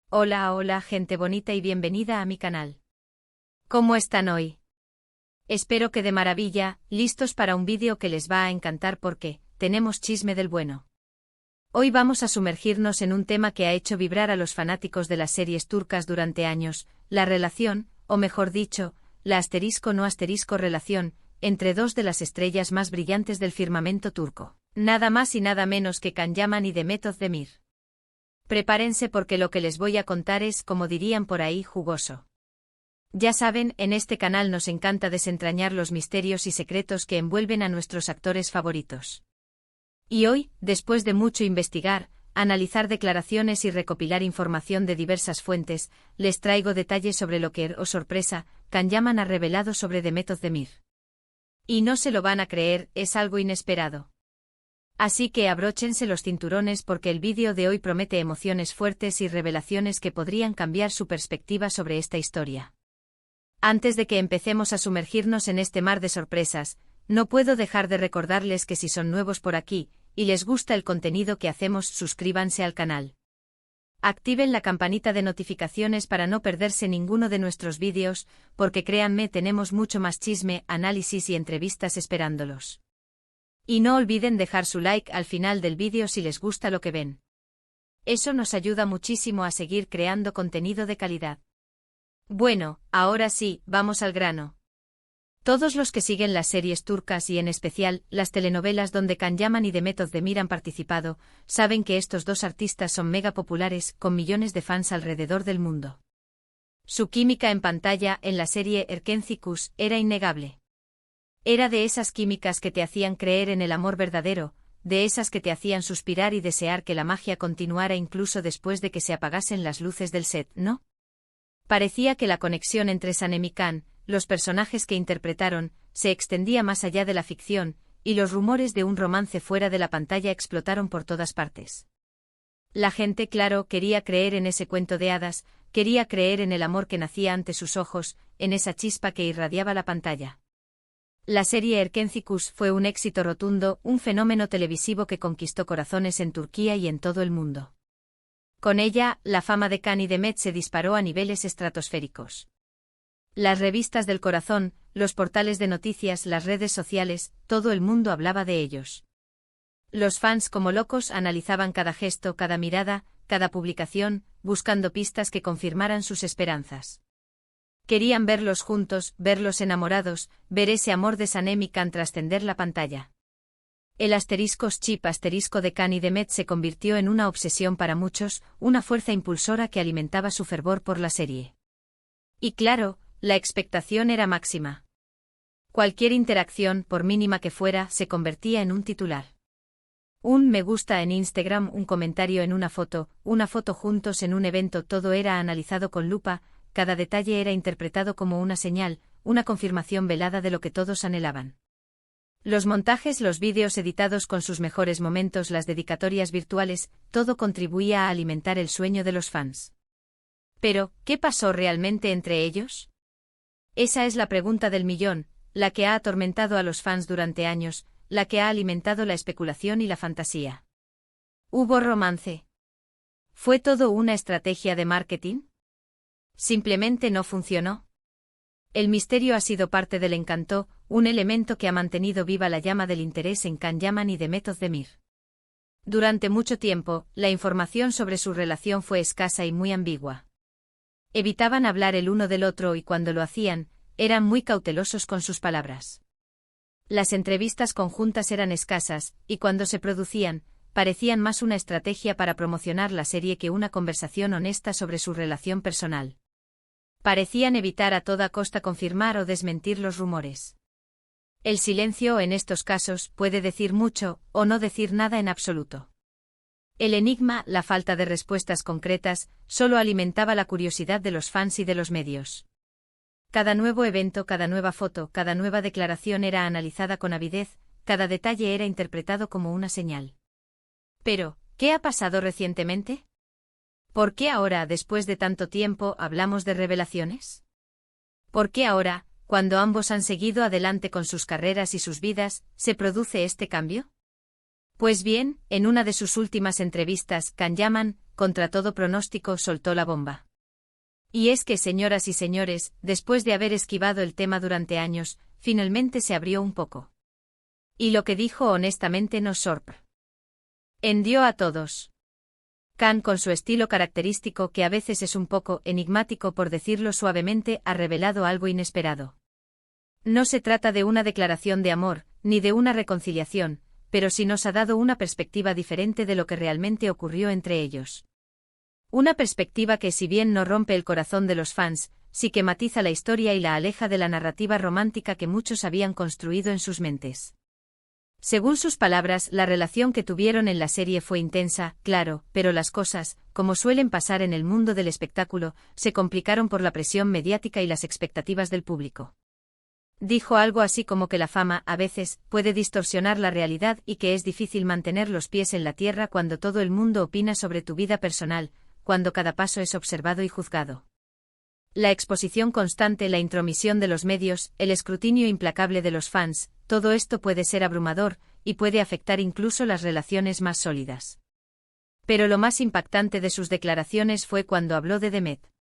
Hola, hola gente bonita y bienvenida a mi canal. ¿Cómo están hoy? Espero que de maravilla, listos para un vídeo que les va a encantar porque tenemos chisme del bueno. Hoy vamos a sumergirnos en un tema que ha hecho vibrar a los fanáticos de las series turcas durante años, la relación, o mejor dicho, la asterisco no asterisco relación, entre dos de las estrellas más brillantes del firmamento turco, nada más y nada menos que Can Yaman y Demet Özdemir. Prepárense porque lo que les voy a contar es, como dirían por ahí, jugoso. Ya saben, en este canal nos encanta desentrañar los misterios y secretos que envuelven a nuestros actores favoritos. Y hoy, después de mucho investigar, analizar declaraciones y recopilar información de diversas fuentes, les traigo detalles sobre lo que, oh sorpresa, Can Yaman ha revelado sobre Demet Özdemir. Y no se lo van a creer, es algo inesperado. Así que abróchense los cinturones porque el vídeo de hoy promete emociones fuertes y revelaciones que podrían cambiar su perspectiva sobre esta historia. Antes de que empecemos a sumergirnos en este mar de sorpresas, no puedo dejar de recordarles que si son nuevos por aquí, y les gusta el contenido que hacemos, suscríbanse al canal. Activen la campanita de notificaciones para no perderse ninguno de nuestros vídeos, porque créanme tenemos mucho más chisme, análisis y entrevistas esperándolos. Y no olviden dejar su like al final del vídeo si les gusta lo que ven. Eso nos ayuda muchísimo a seguir creando contenido de calidad. Bueno, ahora sí, vamos al grano. Todos los que siguen las series turcas y en especial las telenovelas donde Can Yaman y Demet Özdemir han participado, saben que estos dos artistas son mega populares, con millones de fans alrededor del mundo. Su química en pantalla en la serie Erkenci era innegable. Era de esas químicas que te hacían creer en el amor verdadero, de esas que te hacían suspirar y desear que la magia continuara incluso después de que se apagasen las luces del set, ¿no? Parecía que la conexión entre Sanem y Can, los personajes que interpretaron, se extendía más allá de la ficción, y los rumores de un romance fuera de la pantalla explotaron por todas partes. La gente, claro, quería creer en ese cuento de hadas, quería creer en el amor que nacía ante sus ojos, en esa chispa que irradiaba la pantalla. La serie Erkenci fue un éxito rotundo, un fenómeno televisivo que conquistó corazones en Turquía y en todo el mundo. Con ella, la fama de Can y Demet se disparó a niveles estratosféricos. Las revistas del corazón, los portales de noticias, las redes sociales, todo el mundo hablaba de ellos. Los fans como locos analizaban cada gesto, cada mirada, cada publicación, buscando pistas que confirmaran sus esperanzas. Querían verlos juntos, verlos enamorados, ver ese amor de Sanem y Can trascender la pantalla. El asterisco de Can y Demet se convirtió en una obsesión para muchos, una fuerza impulsora que alimentaba su fervor por la serie. Y claro, la expectación era máxima. Cualquier interacción, por mínima que fuera, se convertía en un titular. Un me gusta en Instagram, un comentario en una foto juntos en un evento, todo era analizado con lupa. Cada detalle era interpretado como una señal, una confirmación velada de lo que todos anhelaban. Los montajes, los vídeos editados con sus mejores momentos, las dedicatorias virtuales, todo contribuía a alimentar el sueño de los fans. Pero, ¿qué pasó realmente entre ellos? Esa es la pregunta del millón, la que ha atormentado a los fans durante años, la que ha alimentado la especulación y la fantasía. ¿Hubo romance? ¿Fue todo una estrategia de marketing? ¿Simplemente no funcionó? El misterio ha sido parte del encanto, un elemento que ha mantenido viva la llama del interés en Can Yaman y Demet Özdemir. Durante mucho tiempo, la información sobre su relación fue escasa y muy ambigua. Evitaban hablar el uno del otro y cuando lo hacían, eran muy cautelosos con sus palabras. Las entrevistas conjuntas eran escasas, y cuando se producían, parecían más una estrategia para promocionar la serie que una conversación honesta sobre su relación personal. Parecían evitar a toda costa confirmar o desmentir los rumores. El silencio en estos casos puede decir mucho, o no decir nada en absoluto. El enigma, la falta de respuestas concretas, solo alimentaba la curiosidad de los fans y de los medios. Cada nuevo evento, cada nueva foto, cada nueva declaración era analizada con avidez, cada detalle era interpretado como una señal. Pero, ¿qué ha pasado recientemente? ¿Por qué ahora, después de tanto tiempo, hablamos de revelaciones? ¿Por qué ahora, cuando ambos han seguido adelante con sus carreras y sus vidas, se produce este cambio? Pues bien, en una de sus últimas entrevistas, Can Yaman, contra todo pronóstico, soltó la bomba. Y es que, señoras y señores, después de haber esquivado el tema durante años, finalmente se abrió un poco. Y lo que dijo honestamente nos sorprendió a todos. Can, con su estilo característico que a veces es un poco enigmático por decirlo suavemente, ha revelado algo inesperado. No se trata de una declaración de amor, ni de una reconciliación, pero sí nos ha dado una perspectiva diferente de lo que realmente ocurrió entre ellos. Una perspectiva que, si bien no rompe el corazón de los fans, sí que matiza la historia y la aleja de la narrativa romántica que muchos habían construido en sus mentes. Según sus palabras, la relación que tuvieron en la serie fue intensa, claro, pero las cosas, como suelen pasar en el mundo del espectáculo, se complicaron por la presión mediática y las expectativas del público. Dijo algo así como que la fama, a veces, puede distorsionar la realidad y que es difícil mantener los pies en la tierra cuando todo el mundo opina sobre tu vida personal, cuando cada paso es observado y juzgado. La exposición constante, la intromisión de los medios, el escrutinio implacable de los fans, todo esto puede ser abrumador, y puede afectar incluso las relaciones más sólidas. Pero lo más impactante de sus declaraciones fue cuando habló de Demet.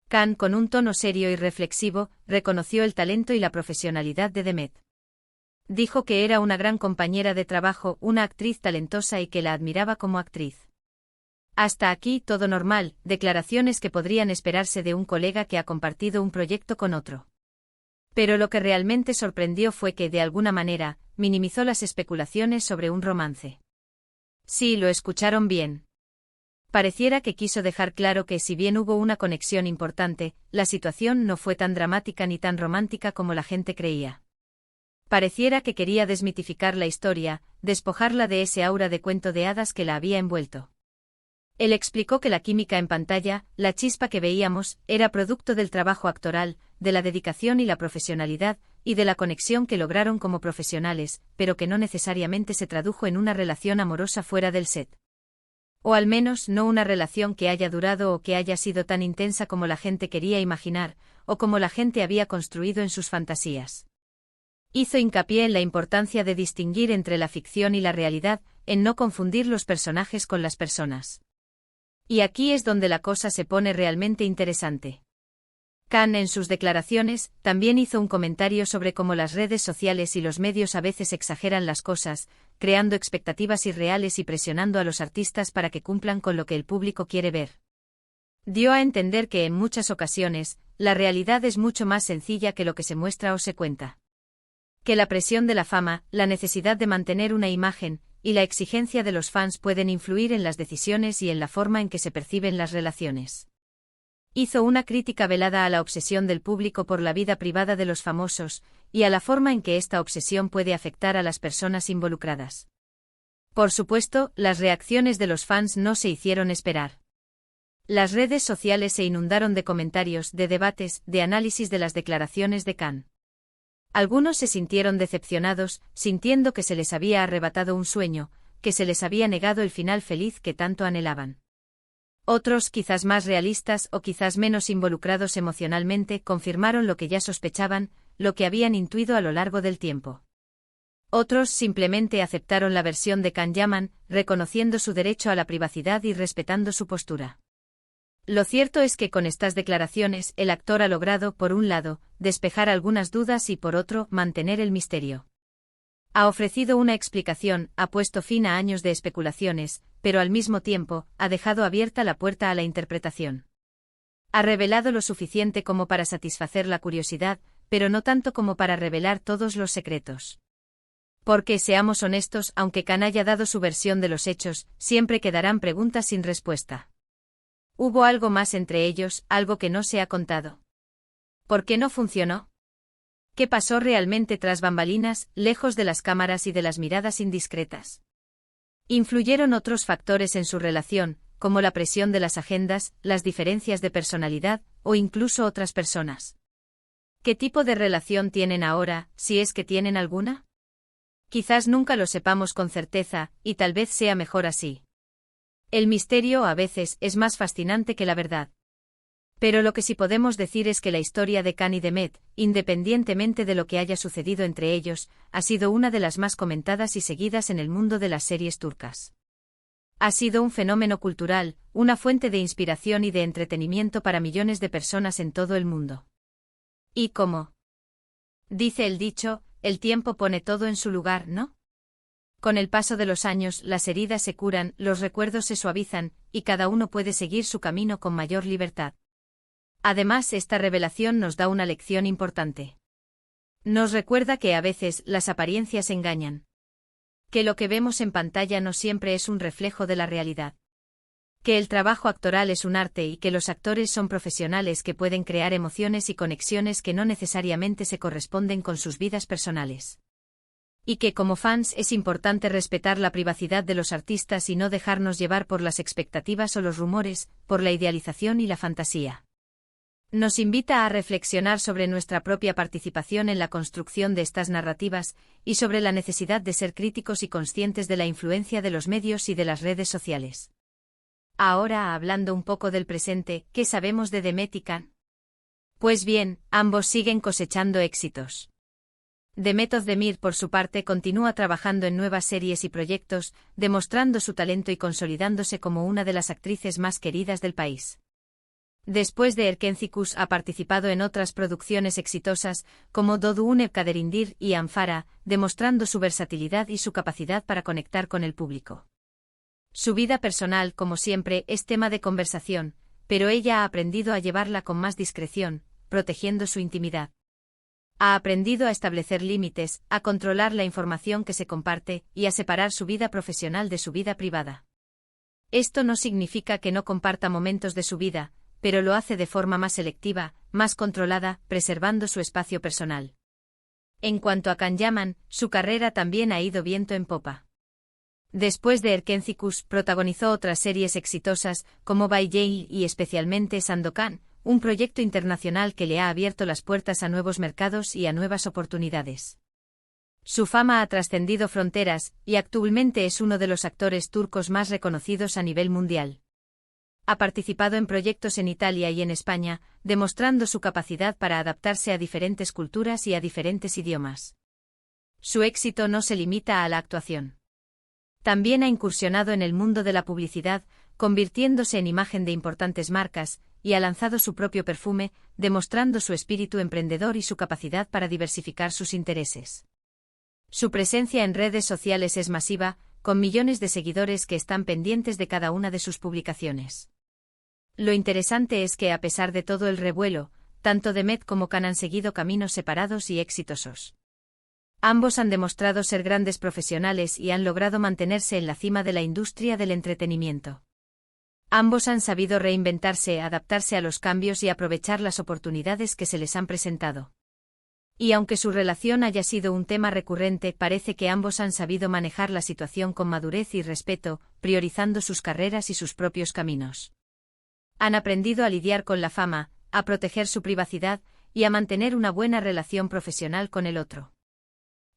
Can, con un tono serio y reflexivo, reconoció el talento y la profesionalidad de Demet. Dijo que era una gran compañera de trabajo, una actriz talentosa y que la admiraba como actriz. Hasta aquí todo normal, declaraciones que podrían esperarse de un colega que ha compartido un proyecto con otro. Pero lo que realmente sorprendió fue que, de alguna manera, minimizó las especulaciones sobre un romance. Sí, lo escucharon bien. Pareciera que quiso dejar claro que, si bien hubo una conexión importante, la situación no fue tan dramática ni tan romántica como la gente creía. Pareciera que quería desmitificar la historia, despojarla de ese aura de cuento de hadas que la había envuelto. Él explicó que la química en pantalla, la chispa que veíamos, era producto del trabajo actoral, de la dedicación y la profesionalidad, y de la conexión que lograron como profesionales, pero que no necesariamente se tradujo en una relación amorosa fuera del set. O al menos no una relación que haya durado o que haya sido tan intensa como la gente quería imaginar, o como la gente había construido en sus fantasías. Hizo hincapié en la importancia de distinguir entre la ficción y la realidad, en no confundir los personajes con las personas. Y aquí es donde la cosa se pone realmente interesante. Can, en sus declaraciones, también hizo un comentario sobre cómo las redes sociales y los medios a veces exageran las cosas, creando expectativas irreales y presionando a los artistas para que cumplan con lo que el público quiere ver. Dio a entender que en muchas ocasiones, la realidad es mucho más sencilla que lo que se muestra o se cuenta. Que la presión de la fama, la necesidad de mantener una imagen, y la exigencia de los fans pueden influir en las decisiones y en la forma en que se perciben las relaciones. Hizo una crítica velada a la obsesión del público por la vida privada de los famosos, y a la forma en que esta obsesión puede afectar a las personas involucradas. Por supuesto, las reacciones de los fans no se hicieron esperar. Las redes sociales se inundaron de comentarios, de debates, de análisis de las declaraciones de Can. Algunos se sintieron decepcionados, sintiendo que se les había arrebatado un sueño, que se les había negado el final feliz que tanto anhelaban. Otros, quizás más realistas o quizás menos involucrados emocionalmente, confirmaron lo que ya sospechaban, lo que habían intuido a lo largo del tiempo. Otros simplemente aceptaron la versión de Can Yaman, reconociendo su derecho a la privacidad y respetando su postura. Lo cierto es que con estas declaraciones el actor ha logrado, por un lado, despejar algunas dudas y por otro, mantener el misterio. Ha ofrecido una explicación, ha puesto fin a años de especulaciones, pero al mismo tiempo, ha dejado abierta la puerta a la interpretación. Ha revelado lo suficiente como para satisfacer la curiosidad, pero no tanto como para revelar todos los secretos. Porque, seamos honestos, aunque Can haya dado su versión de los hechos, siempre quedarán preguntas sin respuesta. ¿Hubo algo más entre ellos, algo que no se ha contado? ¿Por qué no funcionó? ¿Qué pasó realmente tras bambalinas, lejos de las cámaras y de las miradas indiscretas? ¿Influyeron otros factores en su relación, como la presión de las agendas, las diferencias de personalidad, o incluso otras personas? ¿Qué tipo de relación tienen ahora, si es que tienen alguna? Quizás nunca lo sepamos con certeza, y tal vez sea mejor así. El misterio a veces es más fascinante que la verdad. Pero lo que sí podemos decir es que la historia de Khan y Demet, independientemente de lo que haya sucedido entre ellos, ha sido una de las más comentadas y seguidas en el mundo de las series turcas. Ha sido un fenómeno cultural, una fuente de inspiración y de entretenimiento para millones de personas en todo el mundo. Y como dice el dicho, el tiempo pone todo en su lugar, ¿no? Con el paso de los años, las heridas se curan, los recuerdos se suavizan, y cada uno puede seguir su camino con mayor libertad. Además, esta revelación nos da una lección importante. Nos recuerda que a veces las apariencias engañan. Que lo que vemos en pantalla no siempre es un reflejo de la realidad. Que el trabajo actoral es un arte y que los actores son profesionales que pueden crear emociones y conexiones que no necesariamente se corresponden con sus vidas personales. Y que como fans es importante respetar la privacidad de los artistas y no dejarnos llevar por las expectativas o los rumores, por la idealización y la fantasía. Nos invita a reflexionar sobre nuestra propia participación en la construcción de estas narrativas, y sobre la necesidad de ser críticos y conscientes de la influencia de los medios y de las redes sociales. Ahora, hablando un poco del presente, ¿qué sabemos de Demet y Khan? Pues bien, ambos siguen cosechando éxitos. Demet Özdemir, por su parte, continúa trabajando en nuevas series y proyectos, demostrando su talento y consolidándose como una de las actrices más queridas del país. Después de Erkencikus ha participado en otras producciones exitosas, como Doğduğun Kaderindir y Anfara, demostrando su versatilidad y su capacidad para conectar con el público. Su vida personal, como siempre, es tema de conversación, pero ella ha aprendido a llevarla con más discreción, protegiendo su intimidad. Ha aprendido a establecer límites, a controlar la información que se comparte, y a separar su vida profesional de su vida privada. Esto no significa que no comparta momentos de su vida, pero lo hace de forma más selectiva, más controlada, preservando su espacio personal. En cuanto a Can Yaman, su carrera también ha ido viento en popa. Después de Erkencikus, protagonizó otras series exitosas, como Bay Jail y especialmente Sandokan, un proyecto internacional que le ha abierto las puertas a nuevos mercados y a nuevas oportunidades. Su fama ha trascendido fronteras, y actualmente es uno de los actores turcos más reconocidos a nivel mundial. Ha participado en proyectos en Italia y en España, demostrando su capacidad para adaptarse a diferentes culturas y a diferentes idiomas. Su éxito no se limita a la actuación. También ha incursionado en el mundo de la publicidad, convirtiéndose en imagen de importantes marcas, y ha lanzado su propio perfume, demostrando su espíritu emprendedor y su capacidad para diversificar sus intereses. Su presencia en redes sociales es masiva, con millones de seguidores que están pendientes de cada una de sus publicaciones. Lo interesante es que a pesar de todo el revuelo, tanto Demet como Khan han seguido caminos separados y exitosos. Ambos han demostrado ser grandes profesionales y han logrado mantenerse en la cima de la industria del entretenimiento. Ambos han sabido reinventarse, adaptarse a los cambios y aprovechar las oportunidades que se les han presentado. Y aunque su relación haya sido un tema recurrente, parece que ambos han sabido manejar la situación con madurez y respeto, priorizando sus carreras y sus propios caminos. Han aprendido a lidiar con la fama, a proteger su privacidad, y a mantener una buena relación profesional con el otro.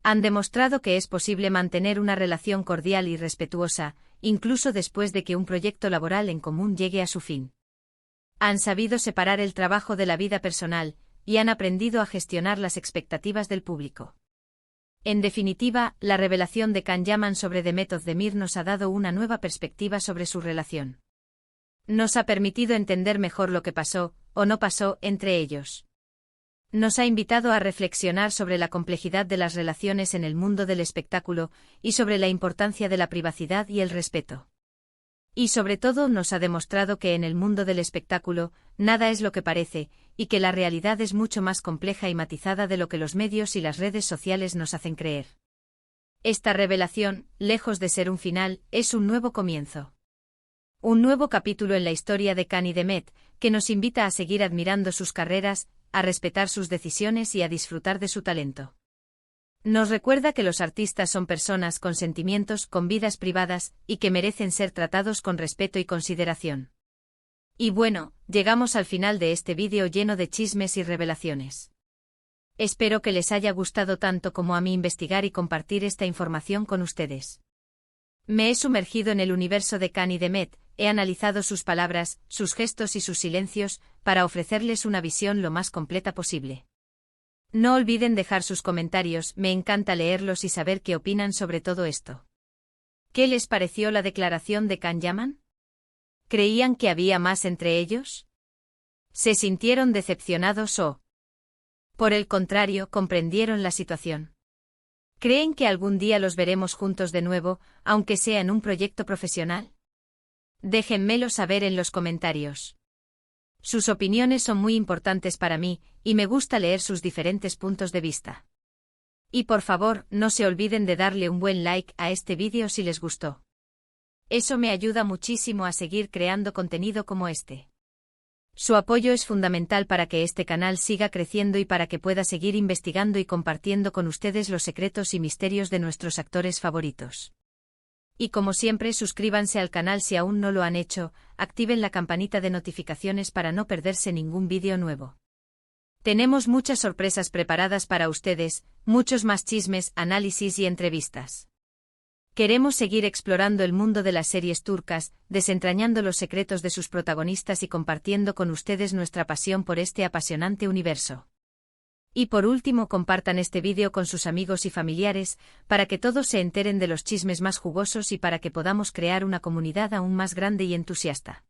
Han demostrado que es posible mantener una relación cordial y respetuosa, incluso después de que un proyecto laboral en común llegue a su fin. Han sabido separar el trabajo de la vida personal, y han aprendido a gestionar las expectativas del público. En definitiva, la revelación de Can Yaman sobre Demet Özdemir nos ha dado una nueva perspectiva sobre su relación. Nos ha permitido entender mejor lo que pasó, o no pasó, entre ellos. Nos ha invitado a reflexionar sobre la complejidad de las relaciones en el mundo del espectáculo, y sobre la importancia de la privacidad y el respeto. Y sobre todo nos ha demostrado que en el mundo del espectáculo, nada es lo que parece, y que la realidad es mucho más compleja y matizada de lo que los medios y las redes sociales nos hacen creer. Esta revelación, lejos de ser un final, es un nuevo comienzo. Un nuevo capítulo en la historia de Khan y Demet, que nos invita a seguir admirando sus carreras, a respetar sus decisiones y a disfrutar de su talento. Nos recuerda que los artistas son personas con sentimientos, con vidas privadas, y que merecen ser tratados con respeto y consideración. Y bueno, llegamos al final de este vídeo lleno de chismes y revelaciones. Espero que les haya gustado tanto como a mí investigar y compartir esta información con ustedes. Me he sumergido en el universo de Khan y Demet, he analizado sus palabras, sus gestos y sus silencios, para ofrecerles una visión lo más completa posible. No olviden dejar sus comentarios, me encanta leerlos y saber qué opinan sobre todo esto. ¿Qué les pareció la declaración de Can Yaman? ¿Creían que había más entre ellos? ¿Se sintieron decepcionados o, por el contrario, comprendieron la situación? ¿Creen que algún día los veremos juntos de nuevo, aunque sea en un proyecto profesional? Déjenmelo saber en los comentarios. Sus opiniones son muy importantes para mí, y me gusta leer sus diferentes puntos de vista. Y por favor, no se olviden de darle un buen like a este vídeo si les gustó. Eso me ayuda muchísimo a seguir creando contenido como este. Su apoyo es fundamental para que este canal siga creciendo y para que pueda seguir investigando y compartiendo con ustedes los secretos y misterios de nuestros actores favoritos. Y como siempre, suscríbanse al canal si aún no lo han hecho, activen la campanita de notificaciones para no perderse ningún vídeo nuevo. Tenemos muchas sorpresas preparadas para ustedes, muchos más chismes, análisis y entrevistas. Queremos seguir explorando el mundo de las series turcas, desentrañando los secretos de sus protagonistas y compartiendo con ustedes nuestra pasión por este apasionante universo. Y por último, compartan este vídeo con sus amigos y familiares, para que todos se enteren de los chismes más jugosos y para que podamos crear una comunidad aún más grande y entusiasta.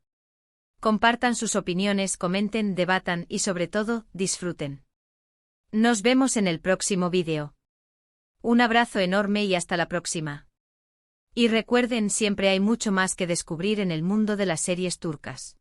Compartan sus opiniones, comenten, debatan y sobre todo, disfruten. Nos vemos en el próximo vídeo. Un abrazo enorme y hasta la próxima. Y recuerden, siempre hay mucho más que descubrir en el mundo de las series turcas.